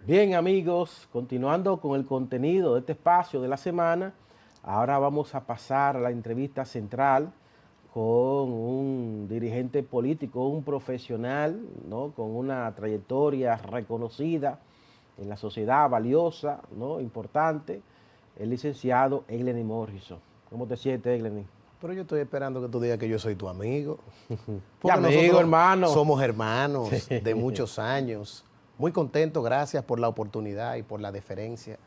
Bien, amigos, continuando con el contenido de este espacio de la semana, ahora vamos a pasar a la entrevista central con un dirigente político, un profesional, ¿no?, con una trayectoria reconocida en la sociedad, valiosa, ¿no?, importante, el licenciado Eglenny Morrison. ¿Cómo te sientes, Eglenny? Pero yo estoy esperando que tú digas que yo soy tu amigo. ¿Qué Porque amigo, nosotros hermano? somos hermanos Sí. de muchos años. Muy contento, gracias por la oportunidad y por la deferencia.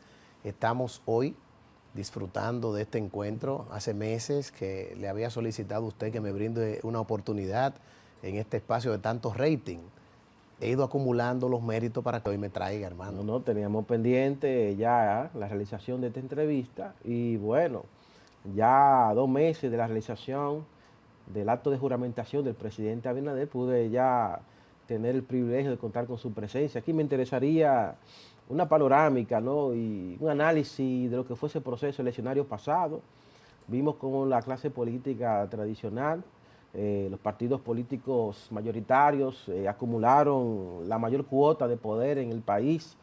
Estamos hoy disfrutando de este encuentro. Hace meses que le había solicitado a usted que me brinde una oportunidad en este espacio de tanto rating. He ido acumulando los méritos para que hoy me traiga, hermano. No, teníamos pendiente ya la realización de esta entrevista y bueno, ya a 2 meses de la realización del acto de juramentación del presidente Abinader, pude ya tener el privilegio de contar con su presencia. Aquí me interesaría una panorámica, ¿no?, y un análisis de lo que fue ese proceso eleccionario pasado. Vimos cómo la clase política tradicional, los partidos políticos mayoritarios acumularon la mayor cuota de poder en el país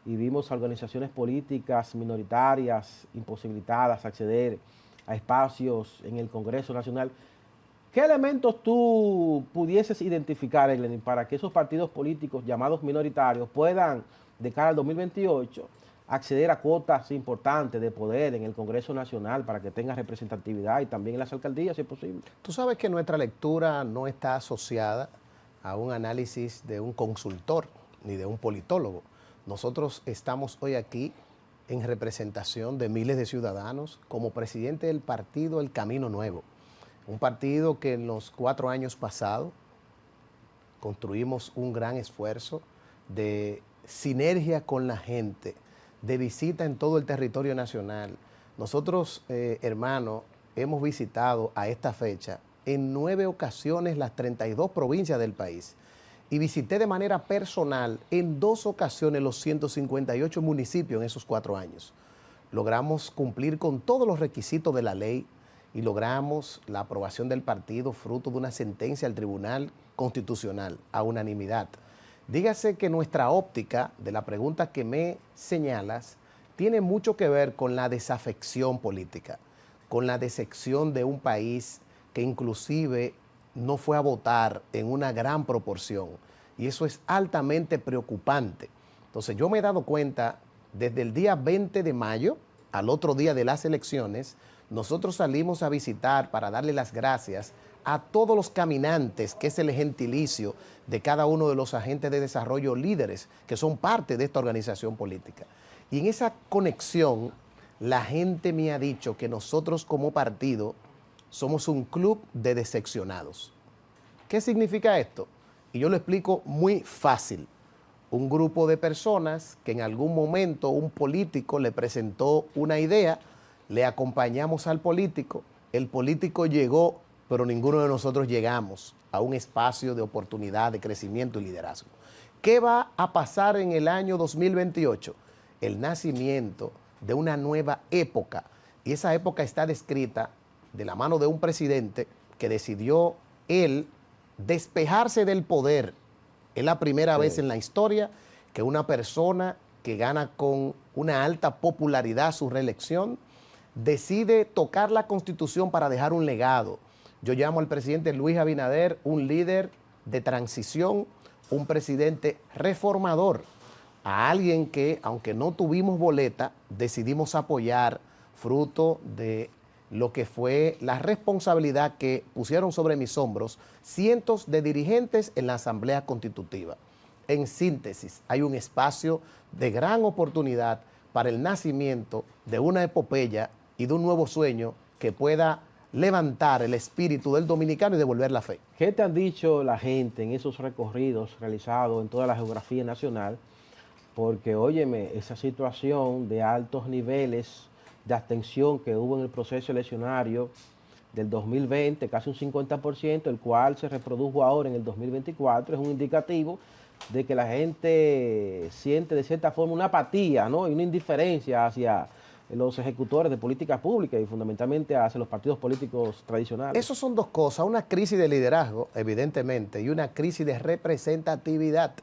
y vimos organizaciones políticas minoritarias imposibilitadas a acceder a espacios en el Congreso Nacional. ¿Qué elementos tú pudieses identificar, Eglenny, para que esos partidos políticos llamados minoritarios puedan, de cara al 2028, acceder a cuotas importantes de poder en el Congreso Nacional para que tenga representatividad y también en las alcaldías, si es posible? Tú sabes que nuestra lectura no está asociada a un análisis de un consultor ni de un politólogo. Nosotros estamos hoy aquí en representación de miles de ciudadanos como presidente del partido El Camino Nuevo, un partido que en los 4 años pasados construimos un gran esfuerzo de sinergia con la gente, de visita en todo el territorio nacional. Nosotros, hermano, hemos visitado a esta fecha en 9 ocasiones las 32 provincias del país y visité de manera personal en 2 ocasiones los 158 municipios en esos 4 años. Logramos cumplir con todos los requisitos de la ley y logramos la aprobación del partido fruto de una sentencia al Tribunal Constitucional a unanimidad. Dígase que nuestra óptica de la pregunta que me señalas tiene mucho que ver con la desafección política, con la decepción de un país que inclusive no fue a votar en una gran proporción, y eso es altamente preocupante. Entonces yo me he dado cuenta desde el día 20 de mayo, al otro día de las elecciones, nosotros salimos a visitar para darle las gracias a todos los caminantes, que es el gentilicio de cada uno de los agentes de desarrollo líderes que son parte de esta organización política. Y en esa conexión, la gente me ha dicho que nosotros como partido somos un club de decepcionados. ¿Qué significa esto? Y yo lo explico muy fácil. Un grupo de personas que en algún momento un político le presentó una idea, le acompañamos al político, el político llegó, pero ninguno de nosotros llegamos a un espacio de oportunidad, de crecimiento y liderazgo. ¿Qué va a pasar en el año 2028? El nacimiento de una nueva época, y esa época está descrita de la mano de un presidente que decidió él despejarse del poder. Es la primera vez en la historia que una persona que gana con una alta popularidad su reelección decide tocar la Constitución para dejar un legado. Yo llamo al presidente Luis Abinader un líder de transición, un presidente reformador, a alguien que, aunque no tuvimos boleta, decidimos apoyar fruto de lo que fue la responsabilidad que pusieron sobre mis hombros cientos de dirigentes en la Asamblea Constitutiva. En síntesis, hay un espacio de gran oportunidad para el nacimiento de una epopeya y de un nuevo sueño que pueda levantar el espíritu del dominicano y devolver la fe. ¿Qué te han dicho la gente en esos recorridos realizados en toda la geografía nacional? Porque, óyeme, esa situación de altos niveles de abstención que hubo en el proceso eleccionario del 2020, casi un 50%, el cual se reprodujo ahora en el 2024, es un indicativo de que la gente siente de cierta forma una apatía, ¿no?, y una indiferencia hacia los ejecutores de políticas públicas y fundamentalmente hacia los partidos políticos tradicionales. Eso son 2 cosas, una crisis de liderazgo, evidentemente, y una crisis de representatividad.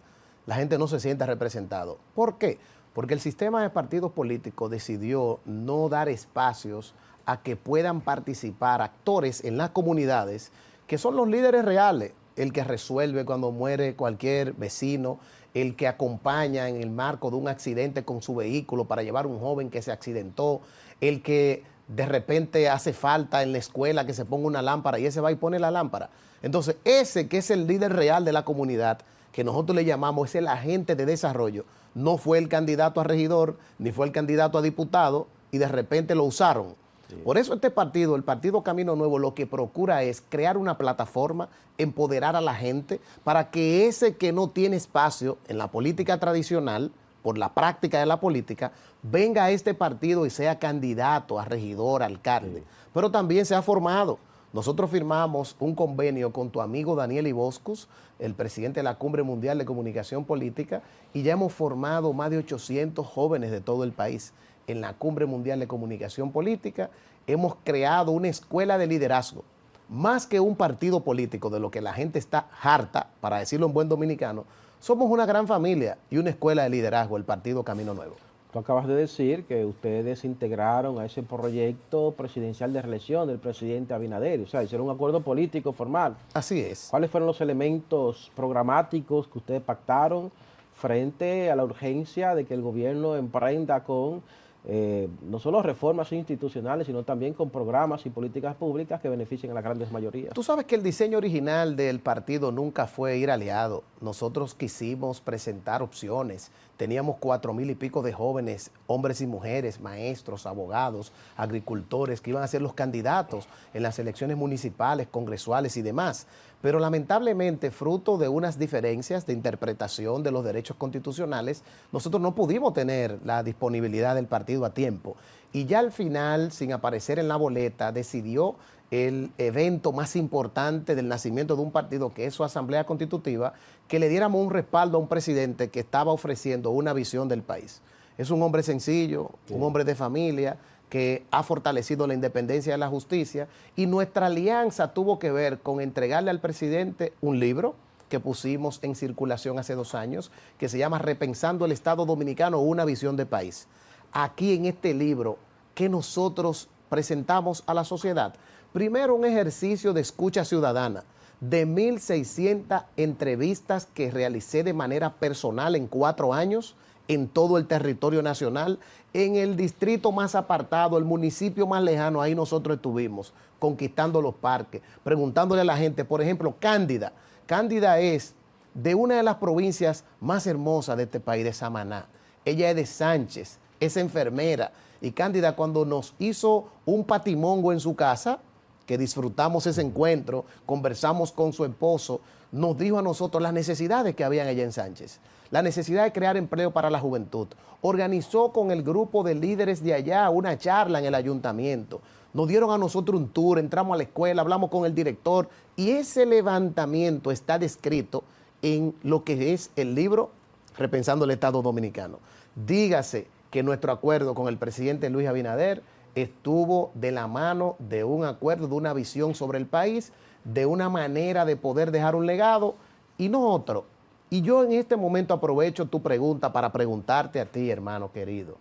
la gente no se sienta representado. ¿Por qué? Porque el sistema de partidos políticos decidió no dar espacios a que puedan participar actores en las comunidades que son los líderes reales, el que resuelve cuando muere cualquier vecino, el que acompaña en el marco de un accidente con su vehículo para llevar a un joven que se accidentó, el que de repente hace falta en la escuela que se ponga una lámpara y ese va y pone la lámpara. Entonces, ese que es el líder real de la comunidad, que nosotros le llamamos, es el agente de desarrollo, no fue el candidato a regidor, ni fue el candidato a diputado, y de repente lo usaron. Sí. Por eso este partido, el Partido Camino Nuevo, lo que procura es crear una plataforma, empoderar a la gente, para que ese que no tiene espacio en la política tradicional, por la práctica de la política, venga a este partido y sea candidato a regidor, alcalde. Sí. Pero también se ha formado. Nosotros firmamos un convenio con tu amigo Daniel Iboscus, el presidente de la Cumbre Mundial de Comunicación Política, y ya hemos formado más de 800 jóvenes de todo el país en la Cumbre Mundial de Comunicación Política. Hemos creado una escuela de liderazgo, más que un partido político, de lo que la gente está harta, para decirlo en buen dominicano. Somos una gran familia y una escuela de liderazgo, el Partido Camino Nuevo. Tú acabas de decir que ustedes integraron a ese proyecto presidencial de reelección del presidente Abinader, o sea, hicieron un acuerdo político formal. Así es. ¿Cuáles fueron los elementos programáticos que ustedes pactaron frente a la urgencia de que el gobierno emprenda con no solo reformas institucionales, sino también con programas y políticas públicas que beneficien a las grandes mayorías? Tú sabes que el diseño original del partido nunca fue ir aliado. Nosotros quisimos presentar opciones. Teníamos 4,000 y pico de jóvenes, hombres y mujeres, maestros, abogados, agricultores, que iban a ser los candidatos en las elecciones municipales, congresuales y demás. Pero lamentablemente, fruto de unas diferencias de interpretación de los derechos constitucionales, nosotros no pudimos tener la disponibilidad del partido a tiempo. Y ya al final, sin aparecer en la boleta, decidió el evento más importante del nacimiento de un partido, que es su Asamblea Constitutiva, que le diéramos un respaldo a un presidente que estaba ofreciendo una visión del país. Es un hombre sencillo, sí, un hombre de familia, que ha fortalecido la independencia de la justicia, y nuestra alianza tuvo que ver con entregarle al presidente un libro que pusimos en circulación hace 2 años, que se llama Repensando el Estado Dominicano, una visión de país. Aquí en este libro que nosotros presentamos a la sociedad, primero un ejercicio de escucha ciudadana, de 1,600 entrevistas que realicé de manera personal en 4 años, en todo el territorio nacional, en el distrito más apartado, el municipio más lejano, ahí nosotros estuvimos conquistando los parques, preguntándole a la gente, por ejemplo, Cándida. Cándida es de una de las provincias más hermosas de este país, de Samaná. Ella es de Sánchez, es enfermera, y Cándida, cuando nos hizo un patimongo en su casa, que disfrutamos ese encuentro, conversamos con su esposo, nos dijo a nosotros las necesidades que habían allá en Sánchez, la necesidad de crear empleo para la juventud. Organizó con el grupo de líderes de allá una charla en el ayuntamiento. Nos dieron a nosotros un tour, entramos a la escuela, hablamos con el director, y ese levantamiento está descrito en lo que es el libro Repensando el Estado Dominicano. Dígase que nuestro acuerdo con el presidente Luis Abinader estuvo de la mano de un acuerdo, de una visión sobre el país, de una manera de poder dejar un legado y no otro. Y yo en este momento aprovecho tu pregunta para preguntarte a ti, hermano querido,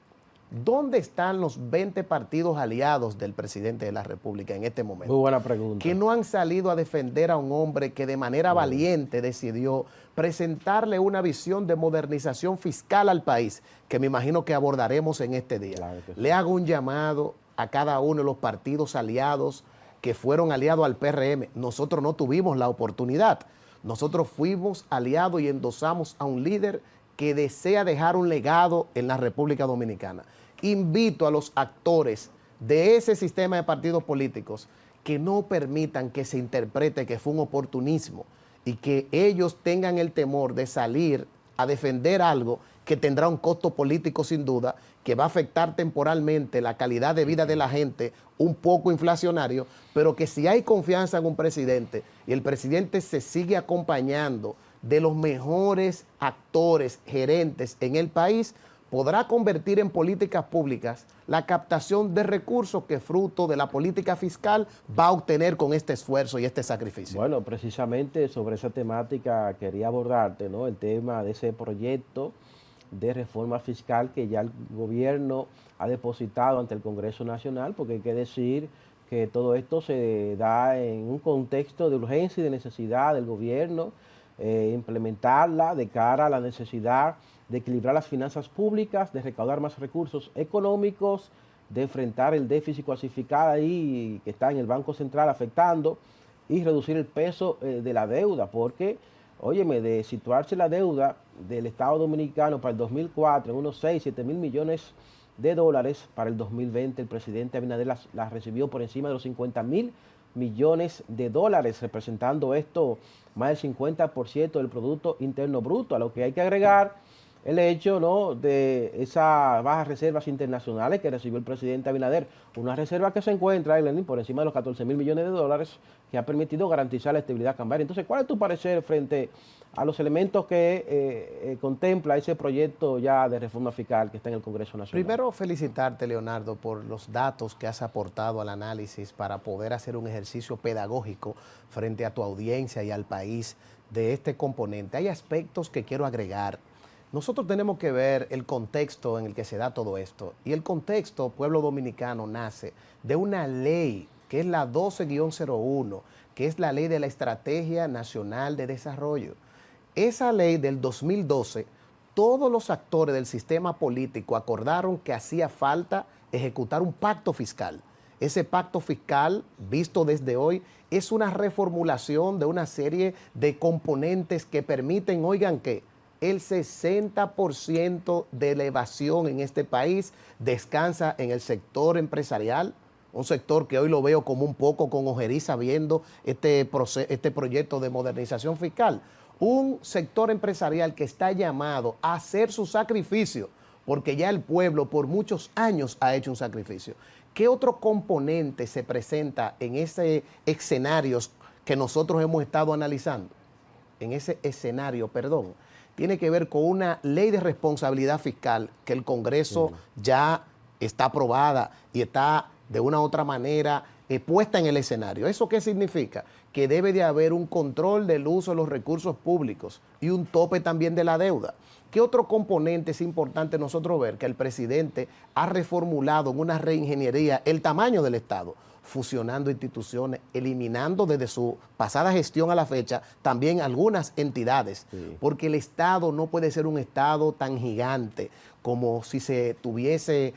¿dónde están los 20 partidos aliados del presidente de la República en este momento? Muy buena pregunta. Que no han salido a defender a un hombre que de manera valiente decidió presentarle una visión de modernización fiscal al país, que me imagino que abordaremos en este día. Claro que sí. Le hago un llamado a cada uno de los partidos aliados que fueron aliados al PRM. Nosotros no tuvimos la oportunidad. Nosotros fuimos aliados y endosamos a un líder que desea dejar un legado en la República Dominicana. Invito a los actores de ese sistema de partidos políticos que no permitan que se interprete que fue un oportunismo y que ellos tengan el temor de salir a defender algo que tendrá un costo político sin duda, que va a afectar temporalmente la calidad de vida de la gente, un poco inflacionario, pero que si hay confianza en un presidente y el presidente se sigue acompañando de los mejores actores, gerentes en el país, podrá convertir en políticas públicas la captación de recursos que fruto de la política fiscal va a obtener con este esfuerzo y este sacrificio. Bueno, precisamente sobre esa temática quería abordarte, ¿no? El tema de ese proyecto de reforma fiscal que ya el gobierno ha depositado ante el Congreso Nacional, porque hay que decir que todo esto se da en un contexto de urgencia y de necesidad del gobierno, implementarla de cara a la necesidad de equilibrar las finanzas públicas, de recaudar más recursos económicos, de enfrentar el déficit clasificado ahí que está en el Banco Central afectando y reducir el peso de la deuda, porque, óyeme, de situarse la deuda del Estado Dominicano para el 2004 en unos 6, 7 mil millones de dólares, para el 2020 el presidente Abinader la recibió por encima de los 50 mil millones de dólares, representando esto más del 50% del Producto Interno Bruto, a lo que hay que agregar el hecho, ¿no?, de esas bajas reservas internacionales que recibió el presidente Abinader, una reserva que se encuentra, Lenín, por encima de los 14 mil millones de dólares, que ha permitido garantizar la estabilidad cambiaria. Entonces, ¿cuál es tu parecer frente a los elementos que contempla ese proyecto ya de reforma fiscal que está en el Congreso Nacional? Primero, felicitarte, Leonardo, por los datos que has aportado al análisis para poder hacer un ejercicio pedagógico frente a tu audiencia y al país de este componente. Hay aspectos que quiero agregar. Nosotros tenemos que ver el contexto en el que se da todo esto. Y el contexto, pueblo dominicano, nace de una ley que es la 12-01, que es la ley de la Estrategia Nacional de Desarrollo. Esa ley del 2012, todos los actores del sistema político acordaron que hacía falta ejecutar un pacto fiscal. Ese pacto fiscal, visto desde hoy, es una reformulación de una serie de componentes que permiten, oigan, que el 60% de la evasión en este país descansa en el sector empresarial, un sector que hoy lo veo como un poco con ojeriza viendo este proyecto de modernización fiscal. Un sector empresarial que está llamado a hacer su sacrificio, porque ya el pueblo por muchos años ha hecho un sacrificio. ¿Qué otro componente se presenta en ese escenario que nosotros hemos estado analizando? En ese escenario, perdón, tiene que ver con una ley de responsabilidad fiscal que el Congreso ya está aprobada y está de una u otra manera puesta en el escenario. ¿Eso qué significa? Que debe de haber un control del uso de los recursos públicos y un tope también de la deuda. ¿Qué otro componente es importante nosotros ver? Que el presidente ha reformulado en una reingeniería el tamaño del Estado, fusionando instituciones, eliminando desde su pasada gestión a la fecha también algunas entidades, porque el Estado no puede ser un Estado tan gigante como si se tuviese,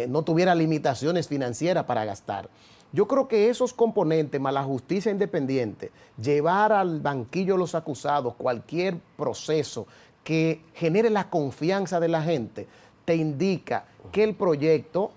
no tuviera limitaciones financieras para gastar. Yo creo que esos componentes, más la justicia independiente, llevar al banquillo de los acusados cualquier proceso que genere la confianza de la gente, te indica que el proyecto,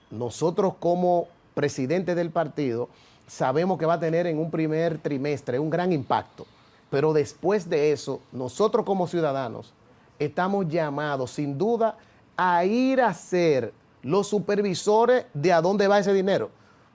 nosotros como presidente del partido, sabemos que va a tener en un primer trimestre un gran impacto, pero después de eso, nosotros como ciudadanos estamos llamados sin duda a ir a ser los supervisores de a dónde va ese dinero,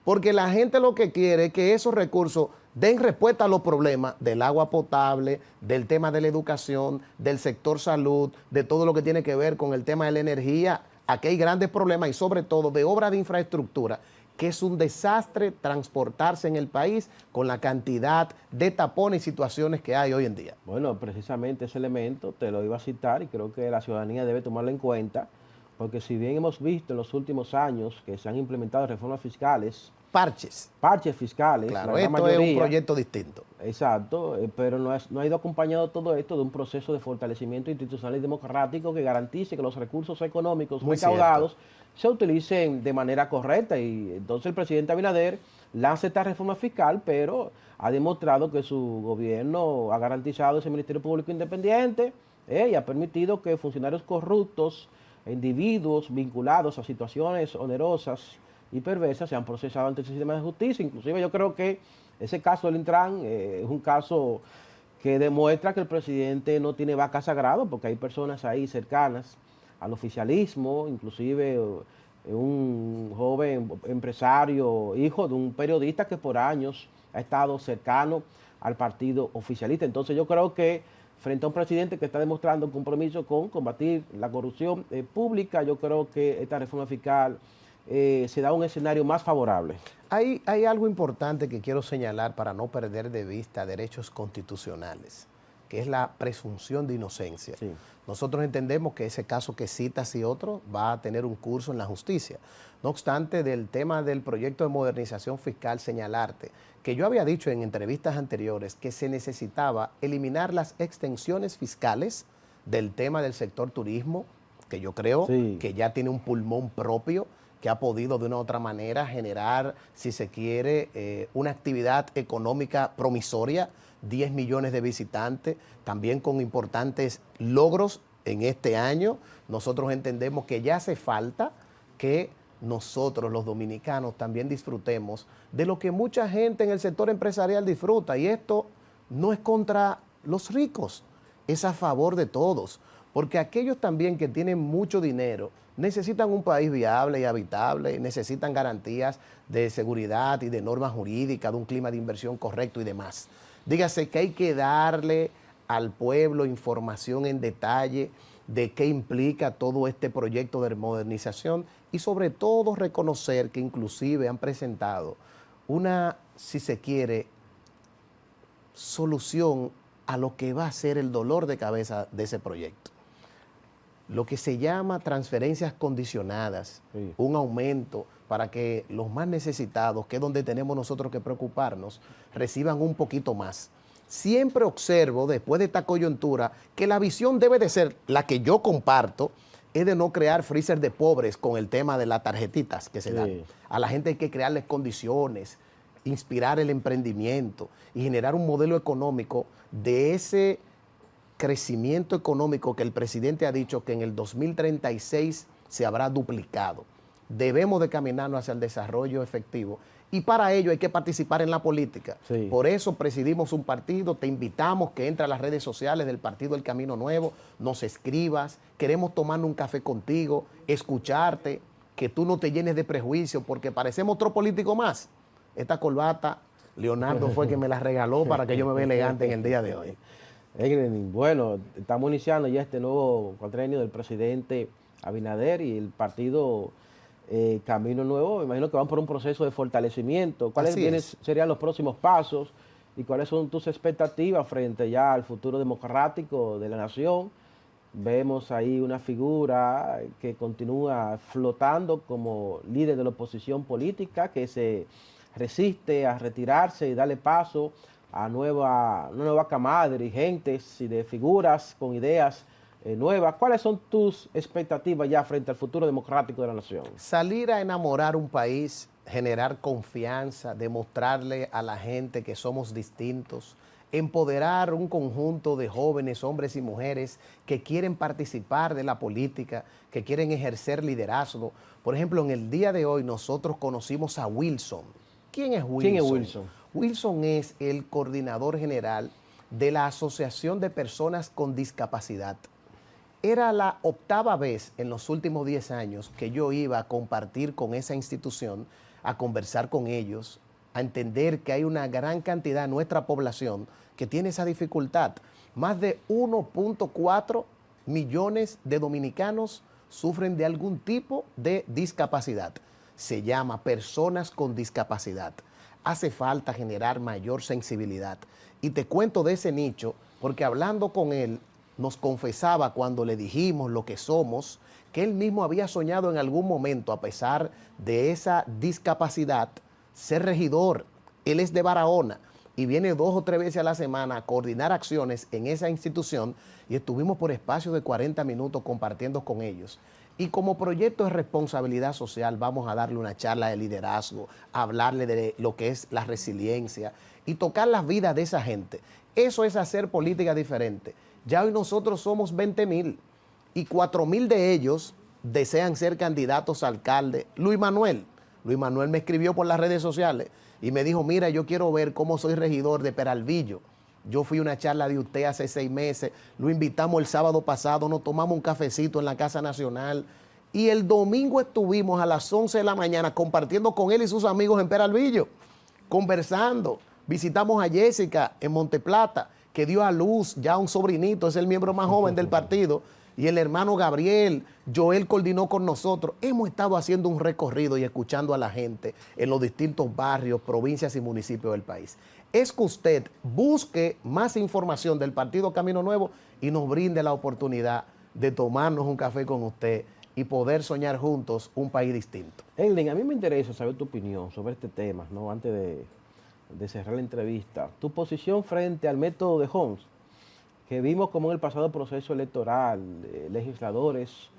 porque la gente lo que quiere es que esos recursos den respuesta a los problemas del agua potable, del tema de la educación, del sector salud, de todo lo que tiene que ver con el tema de la energía. Aquí hay grandes problemas y sobre todo de obra de infraestructura, que es un desastre transportarse en el país con la cantidad de tapones y situaciones que hay hoy en día. Bueno, precisamente ese elemento te lo iba a citar y creo que la ciudadanía debe tomarlo en cuenta, porque si bien hemos visto en los últimos años que se han implementado reformas fiscales, parches fiscales, claro, esto es un proyecto distinto. Exacto, pero no ha ido acompañado todo esto de un proceso de fortalecimiento institucional y democrático que garantice que los recursos económicos recaudados se utilicen de manera correcta. Y entonces el presidente Abinader lanza esta reforma fiscal, pero ha demostrado que su gobierno ha garantizado ese Ministerio Público Independiente y ha permitido que funcionarios corruptos, individuos vinculados a situaciones onerosas y perversas sean procesados ante el sistema de justicia. Inclusive yo creo que ese caso del Intran es un caso que demuestra que el presidente no tiene vaca sagrada, porque hay personas ahí cercanas al oficialismo, inclusive un joven empresario, hijo de un periodista que por años ha estado cercano al partido oficialista. Entonces yo creo que frente a un presidente que está demostrando un compromiso con combatir la corrupción pública. Yo creo que esta reforma fiscal se da un escenario más favorable. Hay algo importante que quiero señalar para no perder de vista derechos constitucionales, que es la presunción de inocencia. Sí. Nosotros entendemos que ese caso que citas y otro va a tener un curso en la justicia. No obstante, del tema del proyecto de modernización fiscal, señalarte que yo había dicho en entrevistas anteriores que se necesitaba eliminar las extensiones fiscales del tema del sector turismo, que yo creo que ya tiene un pulmón propio, que ha podido de una u otra manera generar, si se quiere, una actividad económica promisoria, 10 millones de visitantes, también con importantes logros en este año. Nosotros entendemos que ya hace falta que nosotros los dominicanos también disfrutemos de lo que mucha gente en el sector empresarial disfruta, y esto no es contra los ricos, es a favor de todos, porque aquellos también que tienen mucho dinero necesitan un país viable y habitable, necesitan garantías de seguridad y de normas jurídicas, de un clima de inversión correcto y demás. Dígase que hay que darle al pueblo información en detalle de qué implica todo este proyecto de modernización y sobre todo reconocer que inclusive han presentado una, si se quiere, solución a lo que va a ser el dolor de cabeza de ese proyecto. Lo que se llama transferencias condicionadas, un aumento para que los más necesitados, que es donde tenemos nosotros que preocuparnos, reciban un poquito más. Siempre observo, después de esta coyuntura, que la visión debe de ser, la que yo comparto, es de no crear freezer de pobres con el tema de las tarjetitas que se dan. A la gente hay que crearles condiciones, inspirar el emprendimiento y generar un modelo económico de ese crecimiento económico que el presidente ha dicho que en el 2036 se habrá duplicado. Debemos de caminarnos hacia el desarrollo efectivo y para ello hay que participar en la política. Por eso presidimos un partido, te invitamos que entre a las redes sociales del Partido El Camino Nuevo, nos escribas, queremos tomarnos un café contigo, escucharte, que tú no te llenes de prejuicios porque parecemos otro político más. Esta corbata, Leonardo fue quien me la regaló para que yo me vea elegante en el día de hoy. Bueno, estamos iniciando ya este nuevo cuatrenio del presidente Abinader y el partido Camino Nuevo. Me imagino que van por un proceso de fortalecimiento. ¿Cuáles serían los próximos pasos y cuáles son tus expectativas frente ya al futuro democrático de la nación? Vemos ahí una figura que continúa flotando como líder de la oposición política, que se resiste a retirarse y darle paso a una nueva camada de dirigentes y de figuras con ideas nuevas. ¿Cuáles son tus expectativas ya frente al futuro democrático de la nación? Salir a enamorar un país, generar confianza, demostrarle a la gente que somos distintos, empoderar un conjunto de jóvenes, hombres y mujeres que quieren participar de la política, que quieren ejercer liderazgo. Por ejemplo, en el día de hoy nosotros conocimos a Wilson. ¿Quién es Wilson? ¿Quién es Wilson? Wilson es el coordinador general de la Asociación de Personas con Discapacidad. Era la 8ª vez en los últimos 10 años que yo iba a compartir con esa institución, a conversar con ellos, a entender que hay una gran cantidad de nuestra población que tiene esa dificultad. Más de 1.4 millones de dominicanos sufren de algún tipo de discapacidad. Se llama personas con discapacidad. Hace falta generar mayor sensibilidad. Y te cuento de ese nicho porque hablando con él, nos confesaba cuando le dijimos lo que somos, que él mismo había soñado en algún momento, a pesar de esa discapacidad, ser regidor. Él es de Barahona y viene 2 o 3 veces a la semana a coordinar acciones en esa institución y estuvimos por espacio de 40 minutos compartiendo con ellos. Y como proyecto de responsabilidad social vamos a darle una charla de liderazgo, a hablarle de lo que es la resiliencia y tocar las vidas de esa gente. Eso es hacer política diferente. Ya hoy nosotros somos 20,000 y 4,000 de ellos desean ser candidatos a alcalde. Luis Manuel me escribió por las redes sociales y me dijo, mira, yo quiero ver cómo soy regidor de Peralvillo. Yo fui a una charla de usted hace 6 meses, lo invitamos el sábado pasado, nos tomamos un cafecito en la Casa Nacional y el domingo estuvimos a las 11 de la mañana compartiendo con él y sus amigos en Peralvillo, conversando. Visitamos a Jessica en Monteplata, que dio a luz ya un sobrinito, es el miembro más joven del partido, y el hermano Gabriel, Joel coordinó con nosotros. Hemos estado haciendo un recorrido y escuchando a la gente en los distintos barrios, provincias y municipios del país. Es que usted busque más información del Partido Camino Nuevo y nos brinde la oportunidad de tomarnos un café con usted y poder soñar juntos un país distinto. Eileen, a mí me interesa saber tu opinión sobre este tema, ¿no? Antes de cerrar la entrevista. Tu posición frente al método de Homs, que vimos como en el pasado proceso electoral, legisladores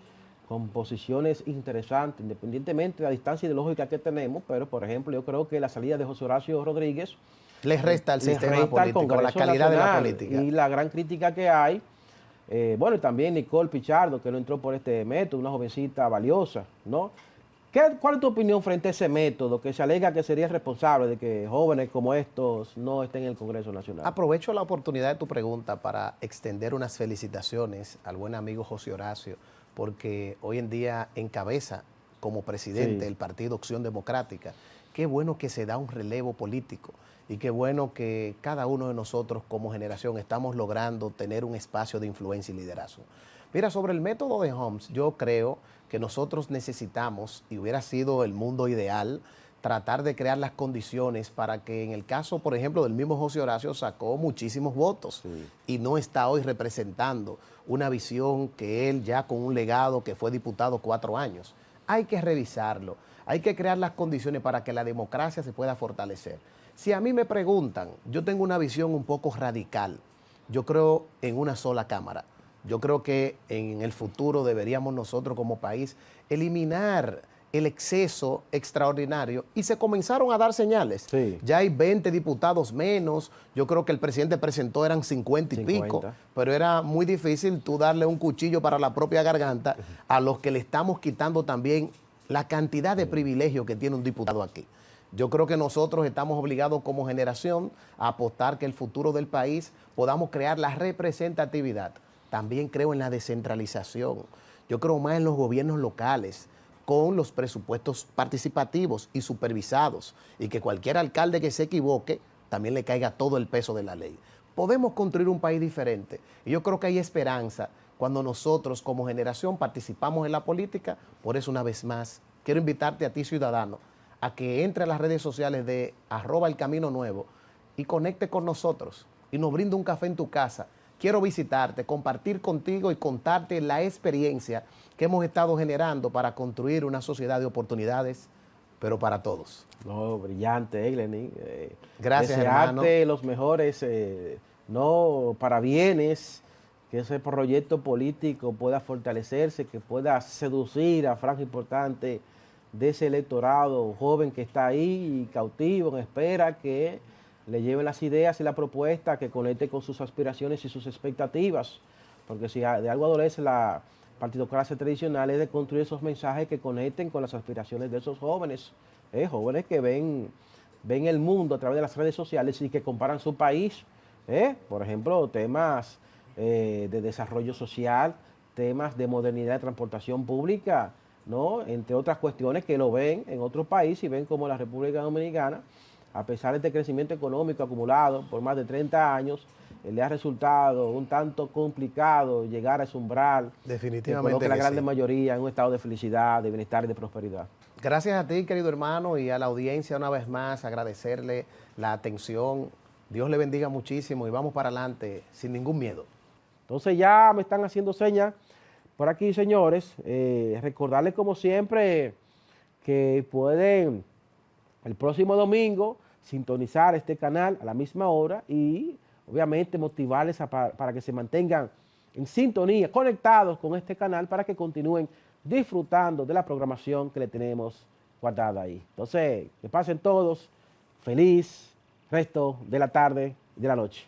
con posiciones interesantes, independientemente de la distancia ideológica que tenemos, pero por ejemplo yo creo que la salida de José Horacio Rodríguez les resta al sistema político, la calidad de la política. Y la gran crítica que hay, bueno, y también Nicole Pichardo, que no entró por este método, una jovencita valiosa, ¿no? ¿Cuál es tu opinión frente a ese método que se alega que sería responsable de que jóvenes como estos no estén en el Congreso Nacional? Aprovecho la oportunidad de tu pregunta para extender unas felicitaciones al buen amigo José Horacio, porque hoy en día encabeza como presidente el Partido Acción Democrática. Qué bueno que se da un relevo político y qué bueno que cada uno de nosotros como generación estamos logrando tener un espacio de influencia y liderazgo. Mira, sobre el método de Homs, yo creo que nosotros necesitamos, y hubiera sido el mundo ideal, tratar de crear las condiciones para que en el caso, por ejemplo, del mismo José Horacio sacó muchísimos votos y no está hoy representando una visión que él ya con un legado que fue diputado 4 años. Hay que revisarlo, hay que crear las condiciones para que la democracia se pueda fortalecer. Si a mí me preguntan, yo tengo una visión un poco radical. Yo creo en una sola Cámara. Yo creo que en el futuro deberíamos nosotros como país eliminar el exceso extraordinario y se comenzaron a dar señales. Sí. Ya hay 20 diputados menos, yo creo que el presidente presentó eran 50 y pico, pero era muy difícil tú darle un cuchillo para la propia garganta a los que le estamos quitando también la cantidad de privilegios que tiene un diputado aquí. Yo creo que nosotros estamos obligados como generación a apostar que el futuro del país podamos crear la representatividad. También creo en la descentralización. Yo creo más en los gobiernos locales, con los presupuestos participativos y supervisados, y que cualquier alcalde que se equivoque también le caiga todo el peso de la ley. Podemos construir un país diferente, y yo creo que hay esperanza cuando nosotros como generación participamos en la política. Por eso, una vez más, quiero invitarte a ti, ciudadano, a que entre a las redes sociales de @elcaminonuevo y conecte con nosotros y nos brinde un café en tu casa. Quiero visitarte, compartir contigo y contarte la experiencia que hemos estado generando para construir una sociedad de oportunidades, pero para todos. No, brillante, Eileen. Gracias, hermano. Desearte los mejores, no parabienes, que ese proyecto político pueda fortalecerse, que pueda seducir a franja importante de ese electorado joven que está ahí, cautivo, en espera, que le lleven las ideas y la propuesta, que conecte con sus aspiraciones y sus expectativas, porque si de algo adolece la partidocracia tradicional es de construir esos mensajes que conecten con las aspiraciones de esos jóvenes, jóvenes que ven el mundo a través de las redes sociales y que comparan su país, por ejemplo, temas de desarrollo social, temas de modernidad de transportación pública, ¿no? Entre otras cuestiones que lo ven en otros países y ven como la República Dominicana, a pesar de este crecimiento económico acumulado por más de 30 años, le ha resultado un tanto complicado llegar a ese umbral. Definitivamente que la grande mayoría en un estado de felicidad, de bienestar y de prosperidad. Gracias a ti, querido hermano, y a la audiencia una vez más, agradecerle la atención. Dios le bendiga muchísimo y vamos para adelante sin ningún miedo. Entonces ya me están haciendo señas por aquí, señores. Recordarles como siempre que pueden el próximo domingo sintonizar este canal a la misma hora y obviamente motivarles para que se mantengan en sintonía, conectados con este canal para que continúen disfrutando de la programación que le tenemos guardada ahí. Entonces, que pasen todos feliz resto de la tarde y de la noche.